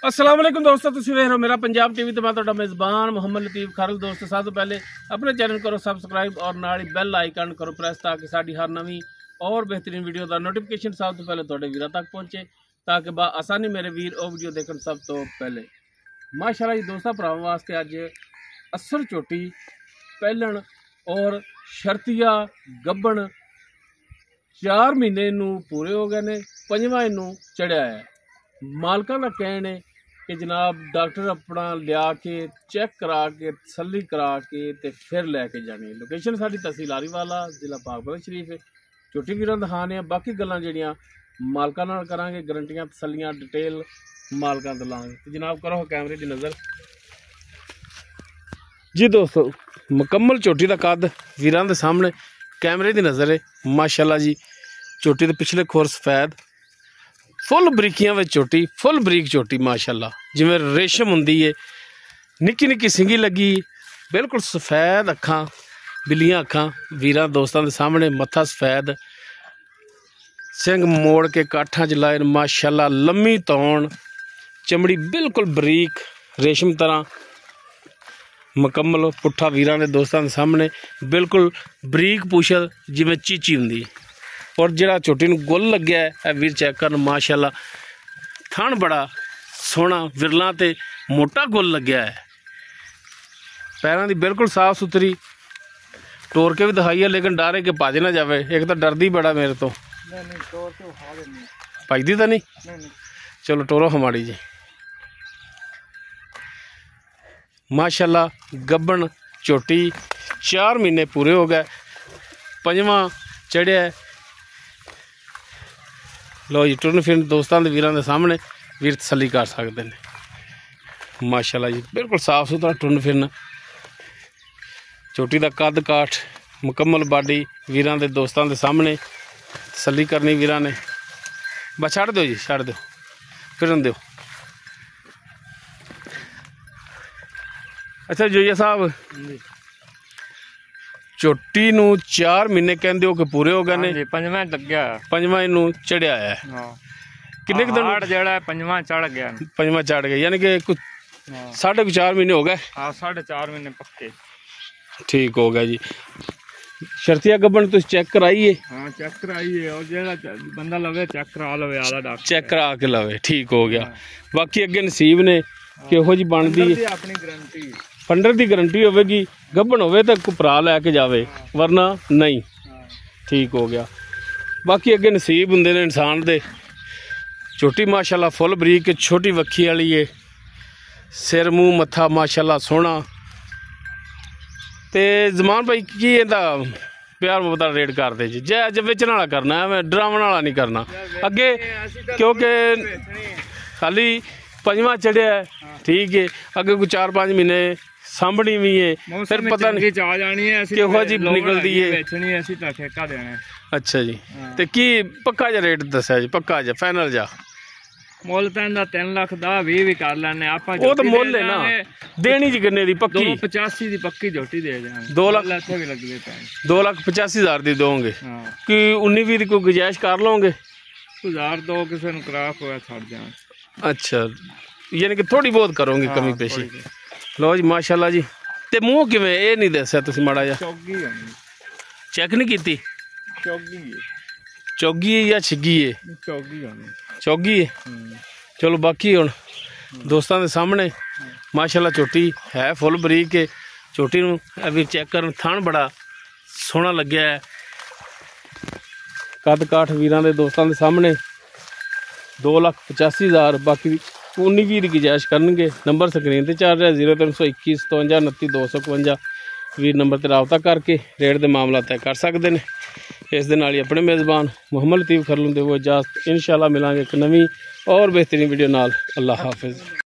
अस्सलाम वालेकुम दोस्तों, तुसीं वेख रहे हो मेरा पंजाब टीवी तो मैं तुहाडा मेज़बान मुहम्मद लतीफ़ खारल। दोस्तों सब तो पहले अपने चैनल करो सबसक्राइब और नाल ही बैल आइकन करो प्रेस ताकि साडी हर नवी और बेहतरीन वीडियो का नोटिफिकेशन सब तो पहले तुहाडे वीरां तक पहुँचे ताकि बा आसानी मेरे वीर और वीडियो देखने सब तो पहले। माशाअल्लाह जी दोस्तों भरावां वास्ते अज असर चोटी पहलन और शर्तिया गब्बन 4 महीने नूं पूरे हो गए ने, 5वां इनू चढ़िया है। मालकां दा कहना है कि जनाब डॉक्टर अपना लिया के चेक करा के तसल्ली करा के ते फिर लैके जानी। लोकेशन साडी तहसील आरीवाला जिला पाकपुर शरीफ है। छोटी वीरां दिखाने बाकी गल्लां जेहड़ियां मालकां नाल करांगे, गारंटियां तसल्लियां डिटेल मालकां ते लांगे। तो जनाब करो कैमरे की नज़र जी। दोस्तों मुकम्मल चोटी का कद वीरां दे सामने कैमरे की नज़र है। माशाअल्लाह जी चोटी के पिछले खोर सफेद फुल बरीकियां में चोटी, फुल बरीक चोटी माशाअल्लाह जिवें रेशम हुंदी है। निक्की निक्की सिंगी लगी, बिल्कुल सफेद अखां, बिल्लियां अखां वीरां दोस्तों के सामने। मत्था सफेद, सिंग मोड़ के काठां च लाए माशाअल्लाह। लम्मी तौण, चमड़ी बिल्कुल बरीक रेशम तरह मुकम्मल पुट्ठा वीरां दे दोस्तों के सामने। बिल्कुल बरीक पूछल जिवें चीची हुंदी। और जिहड़ा चोटी नूं गुल लग्या है वीर चेक करन माशाअल्लाह। थण बड़ा सोहना विरला ते मोटा गुल लग्या है। पैरों की बिल्कुल साफ सुथरी, टोर के भी दिखाई है लेकिन डर है कि भज ना जाए। एक तो डरदी बड़ा मेरे तो भजदी तो नहीं। चलो टोरो हमारी जी माशाअल्लाह। गब्बन चोटी 4 महीने पूरे हो गए, 5वां चढ़िया। लो जी टुरन फिरन दोस्तों के वीरां दे सामने वीर तसल्ली कर सकते हैं माशाअल्लाह जी। बिल्कुल साफ सुथरा टुरन फिरन, चोटी का कद काठ मुकम्मल बाडी वीरां दे दोस्तों के सामने। तसल्ली करनी वीरां ने। बस छड़ दो जी, छड़ दो, फिरन दो। अच्छा जोइया साहब चोटी नू 4 महीने कहंदे हो कि पूरे हो गए ने, 5वां लग्या, 5वां इनू चढ़िया है। किन्ने क दिन जेड़ा 5वां चढ़ गया, 5वां चढ़ गया यानी कि कुछ 4.5 महीने हो गए। हाँ 4.5 महीने पक्के ठीक हो गया जी। शर्तिया गब्बन तुम चेक कराइए? हाँ चेक कराइए, और जेड़ा बंदा लवे चेक करा लवे, आला डॉक्टर चेक करा के लवे। ठीक हो गया। बाकी अगे नसीब ने किहो जी बनदी है, अपनी गारंटी फंडर की गारंटी होगी। गब्बन होवे तो कोई भरा लैके जावे, वरना नहीं। ठीक हो गया। बाकी अगे नसीब हुंदे ने इंसान दे। चोटी माशाअल्लाह फुल बरीक, छोटी वक्खी वाली है। सिर मूँह मत्था माशाअल्लाह सोहना। ते जमान भाई की इहदा प्यार मुहब्बत रेट करते जी? जै अज बेचने वाला करना है, मैं डरावन वाला नहीं करना अगे, क्योंकि खाली 5वां चढ़िया है। ठीक है, अगे कोई 4-5 महीने सामभनी भी है, फिर पता नहीं आ जानी है किहो जी निकलती है। बेचनी है, असीं तां ठेका देना है। अच्छा जी, ते की पक्का जा रेट दस्या जी? पक्का जा फाइनल जा? मुल तां दा 3 लाख 10-20 भी कर लैने आपां। वो तो मुल है ना, देनी जी किन्ने दी पक्की? 285 दी पक्की झोटी दे जाएंगे। 2 लाख भी लगदे पैसे, 2,85,000 दी दोगे कि 19-20 दी कोई गुंजाइश कर लोगे? 1000 दो किसी ने क्राक होया छड़ जान। अच्छा यानी कि थोड़ी बहुत करोगे कमी पेशी। लो जी माशाअल्लाह जी। ते मुँह किवें ये नहीं दस्या तुसीं माड़ा जा? चेक नहीं कीती? चौगी है या छिग्गी है? चौगी है। चलो बाकी हुण दोस्तों के सामने माशाअल्लाह चोटी है फुल बरीक है। चोटी नूं अभी चेक करन, थान बड़ा सोहना लग्या है। कद काठ वीरां दे दोस्तों के सामने 2,85,000। बाकी 19-20 की गुंजाइश करनगे। नंबर स्क्रीन पर चल रहा 0321 57 29 252। वीर नंबर पर राबता करके रेट के मामला तय कर सकते हैं। इस दे नाल ही अपने मेज़बान मुहम्मद लतीफ़ खारल दे वो इजाज़त। इंशाअल्लाह मिलांगे एक नवी और बेहतरीन वीडियो नाल। अल्लाह हाफिज़।